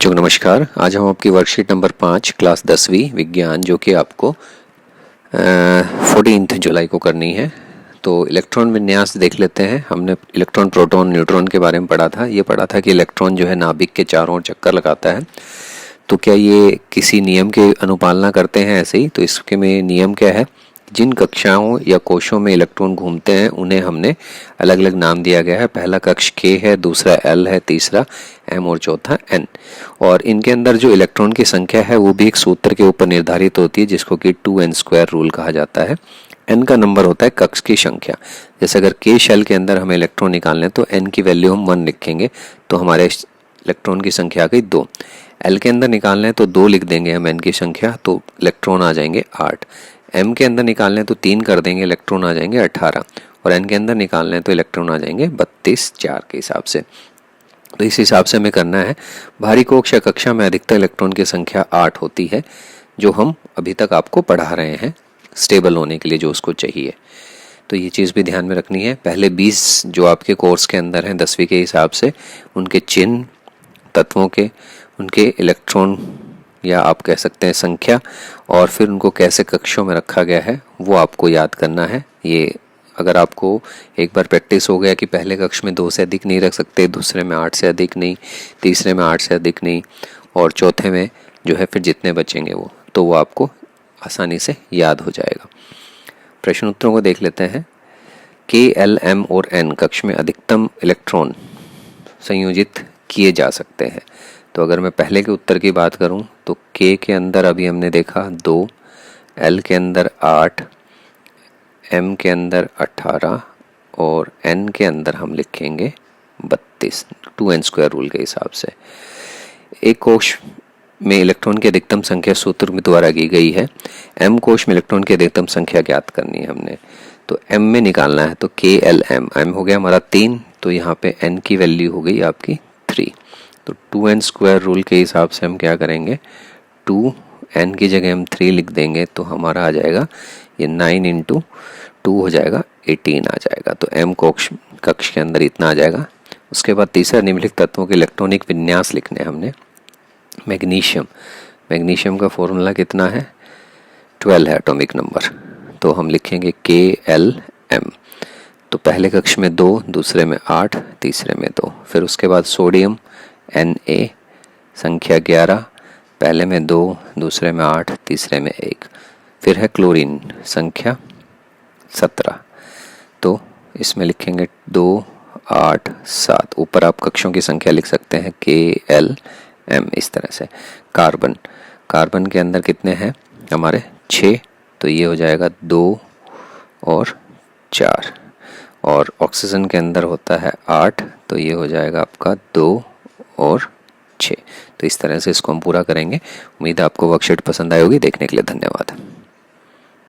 बच्चों को नमस्कार। आज हम आपकी वर्कशीट नंबर 5 क्लास 10वीं विज्ञान जो कि आपको 14 जुलाई को करनी है। तो इलेक्ट्रॉन विन्यास देख लेते हैं। हमने इलेक्ट्रॉन, प्रोटॉन, न्यूट्रॉन के बारे में पढ़ा था। ये पढ़ा था कि इलेक्ट्रॉन जो है नाभिक के चारों ओर चक्कर लगाता है। तो क्या ये किसी नियम के अनुपालना करते हैं ऐसे ही? तो इसके में नियम क्या है? जिन कक्षाओं या कोशों में इलेक्ट्रॉन घूमते हैं उन्हें हमने अलग अलग नाम दिया गया है। पहला कक्ष K है, दूसरा L है, तीसरा M और चौथा N। और इनके अंदर जो इलेक्ट्रॉन की संख्या है वो भी एक सूत्र के ऊपर निर्धारित होती है जिसको कि 2n² रूल कहा जाता है। N का नंबर होता है कक्ष की संख्या। जैसे अगर K शेल के अंदर हमें इलेक्ट्रॉन निकालने तो N की वैल्यू हम 1 लिखेंगे तो हमारे इलेक्ट्रॉन की संख्या आ गई 2। L के अंदर निकालना है तो 2 लिख देंगे हम N की संख्या, तो इलेक्ट्रॉन आ जाएंगे 8। M के अंदर निकालने हैं तो 3 कर देंगे, इलेक्ट्रॉन आ जाएंगे 18। और N के अंदर निकालने हैं तो इलेक्ट्रॉन आ जाएंगे 32 4 के हिसाब से। तो इस हिसाब से हमें करना है। भारी कक्ष या कक्षा में अधिकतर इलेक्ट्रॉन की संख्या 8 होती है, जो हम अभी तक आपको पढ़ा रहे हैं स्टेबल होने के लिए जो उसको चाहिए। तो ये चीज़ भी ध्यान में रखनी है। पहले 20 जो आपके कोर्स के अंदर हैं 10वीं के हिसाब से, उनके चिन्ह, तत्वों के, उनके इलेक्ट्रॉन या आप कह सकते हैं संख्या, और फिर उनको कैसे कक्षों में रखा गया है वो आपको याद करना है। ये अगर आपको एक बार प्रैक्टिस हो गया कि पहले कक्ष में 2 से अधिक नहीं रख सकते, दूसरे में 8 से अधिक नहीं, तीसरे में 8 से अधिक नहीं, और चौथे में जो है फिर जितने बचेंगे वो आपको आसानी से याद हो जाएगा। प्रश्न उत्तरों को देख लेते हैं। K, L, M और N कक्ष में अधिकतम इलेक्ट्रॉन संयोजित किए जा सकते हैं। तो अगर मैं पहले के उत्तर की बात करूं तो K के अंदर अभी हमने देखा 2, L के अंदर 8, M के अंदर 18 और N के अंदर हम लिखेंगे 32, 2n² रूल के हिसाब से। एक कोश में इलेक्ट्रॉन की अधिकतम संख्या सूत्र द्वारा दी गई है। M कोश में इलेक्ट्रॉन की अधिकतम संख्या ज्ञात करनी है हमने। तो M में निकालना है तो K L M, M हो गया हमारा 3, तो यहाँ पे N की वैल्यू हो गई आपकी 3। तो 2n² रूल के हिसाब से हम क्या करेंगे, 2n की जगह हम 3 लिख देंगे तो हमारा आ जाएगा ये 9 × 2 हो जाएगा 18 आ जाएगा। तो M कक्ष के अंदर इतना आ जाएगा। उसके बाद तीसरा निम्नलिखित तत्वों के इलेक्ट्रॉनिक विन्यास लिखने हमने। मैग्नीशियम का फॉर्मूला कितना है, 12 है एटॉमिक नंबर, तो हम लिखेंगे KLM। तो पहले कक्ष में 2, दूसरे में 8, तीसरे में 2। फिर उसके बाद सोडियम Na संख्या 11, पहले में 2, दूसरे में 8, तीसरे में 1। फिर है क्लोरीन संख्या 17, तो इसमें लिखेंगे 2, 8, 7। ऊपर आप कक्षों की संख्या लिख सकते हैं KLM इस तरह से। कार्बन के अंदर कितने हैं हमारे 6, तो ये हो जाएगा 2 और 4। और ऑक्सीजन के अंदर होता है 8, तो ये हो जाएगा आपका 2 और 6। तो इस तरह से इसको हम पूरा करेंगे। उम्मीद है आपको वर्कशीट पसंद आई होगी। देखने के लिए धन्यवाद।